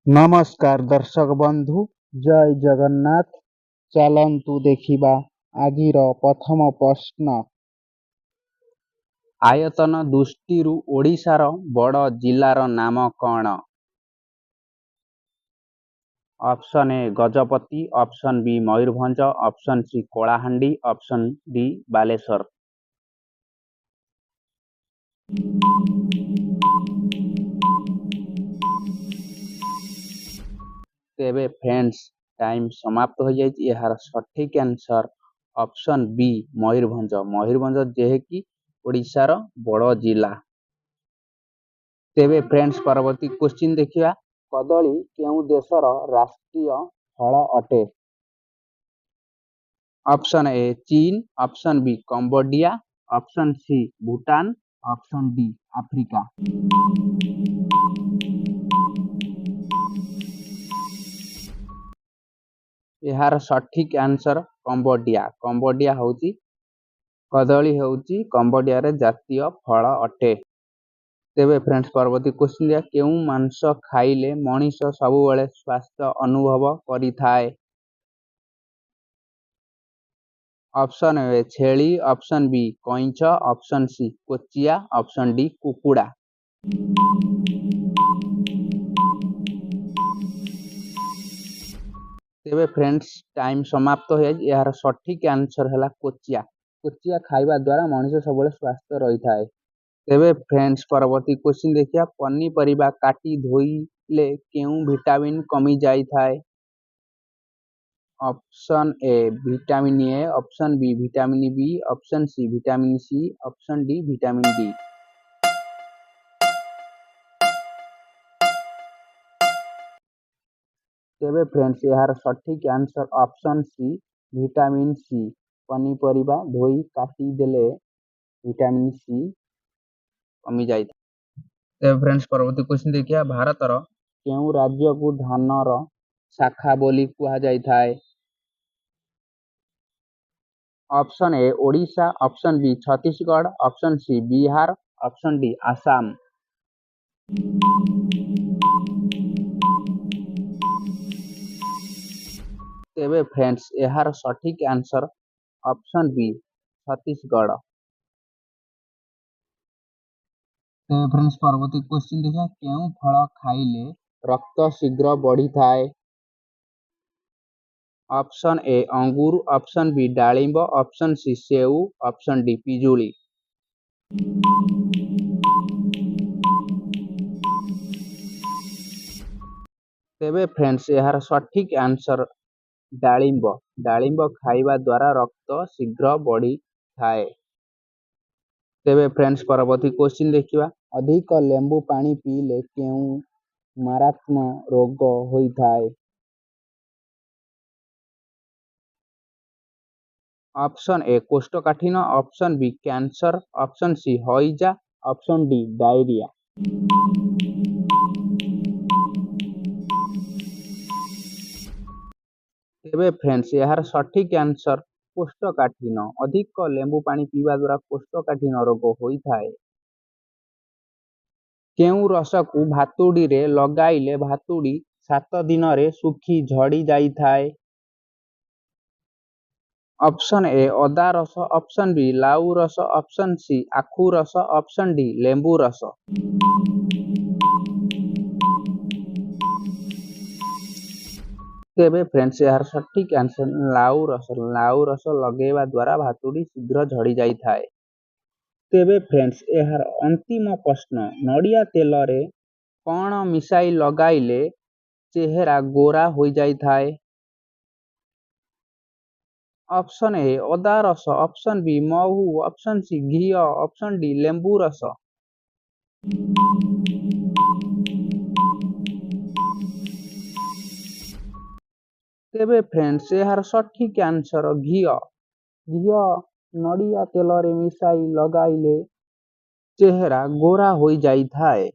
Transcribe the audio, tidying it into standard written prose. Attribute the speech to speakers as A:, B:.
A: नमस्कार दर्शक बंधु जय जगन्नाथ। चलंतु देखिबा आजिर प्रथम प्रश्न। आयतन दृष्टिरु ओडिशार बड़ जिल्लार नाम कौन? Option A Gajapati, option B Mayurbhanj, option C Kalahandi, option D Baleshwar. तेबे फ्रेंड्स टाइम समाप्त हो जाए। यार सठिक answer option B Mayurbhanj. Mayurbhanj जेहेकि ओडिशार बड़ जिला। तेबे फ्रेंड्स परवर्ती क्वेश्चन देखिया। कदली केउ देशर राष्ट्रीय फल अटे? ऑप्शन ए चीन, option B Cambodia, option C Bhutan, option D Africa. यार सठिक आंसर कंबोडिया। कंबोडिया होची कदली होची कंबोडिया रे जातीय फल अटे। तेबे फ्रेंड्स परवर्ती क्वेश्चन दिया। केउ मांस खाइले मनीष सबुबेले स्वास्थ्य अनुभव करिथाए? ऑप्शन ए छेली, ऑप्शन बी कइंच, ऑप्शन सी कोचिया, ऑप्शन डी कुकुड़ा। तेबे फ्रेंड्स टाइम समाप्त हो जाए। यार सठिक आंसर है कोचिया। कोचिया खाइबा द्वारा मनीष सबुबेले स्वास्थ्य रही थाए। तेबे फ्रेंड्स परवर्ती क्वेश्चन देखिया। पनीपरिबा काटी धोइले केउ विटामिन कमी जाई थाए? Option A vitamin A, option B vitamin B, option C vitamin C, option D vitamin D. तेबे फ्रेंड्स यार सठिक answer option C vitamin C. पनीपरिबा धोई काटी देले विटामिन सी कमी जाई थाए। तेबे फ्रेंड्स परवर्ती क्वेश्चन देखिया। भारतर केउ राज्य को धानर शाखा बोली कुहा जाई थाए? Option A Odisha, option B Chhattisgarh, option C Bihar, option D Assam. तेबे फ्रेंड्स यार सठिक आंसर ऑप्शन बी छत्तीसगढ़। तेबे फ्रेंड्स परवर्ती क्वेश्चन देखिए। केउ फल खाइले रक्त शीघ्र बढ़ी थाए? ऑप्शन ए अंगूर, ऑप्शन बी डालिंब, ऑप्शन सी सेऊ, ऑप्शन डी पिजुली। तेबे फ्रेंड्स यार सठिक आंसर डालिंब। डालिंब खाइबा द्वारा रक्त शीघ्र बढ़ी थाए। तेबे फ्रेंड्स परवर्ती क्वेश्चन देखिबा। अधिक लेंबू पानी पीले केउ मारात्मक रोग होई थाए? ऑप्शन ए कोष्ठकाठिन्य, option B cancer, option C हइजा, ऑप्शन डी डायरिया। तेबे फ्रेंड्स यार सठिक आंसर कोष्ठकाठिन्य। अधिक लेंबू पानी पीवा द्वारा कोष्ठकाठिन्य रोग होई थाए। केउ रस को भातुड़ी रे लगाइले भातुड़ी 7 दिन रे सुखी झड़ी जाई थाए? ऑप्शन ए अदा रस, ऑप्शन बी लाउ रस, ऑप्शन सी आखु रस, ऑप्शन डी लेंबू रस। तेबे फ्रेंड्स यार सठिक आंसर लाउ रस। लाउ रस लगेवा द्वारा भातुड़ी शीघ्र झड़ी जाई थाए। तेबे फ्रेंड्स यार अंतिम प्रश्न। नड़िया तेल रे कौन मिसाई लगाइले चेहरा गोरा हो जाई थाए? ऑप्शन ए अदा रस, ऑप्शन बी महू, ऑप्शन सी घी, ऑप्शन डी लेंबू रस। तेबे फ्रेंड्स यार सठिक आंसर घी। घी नड़िया तेल रे मिसाई लगाइले चेहरा गोरा हो जाई थाए।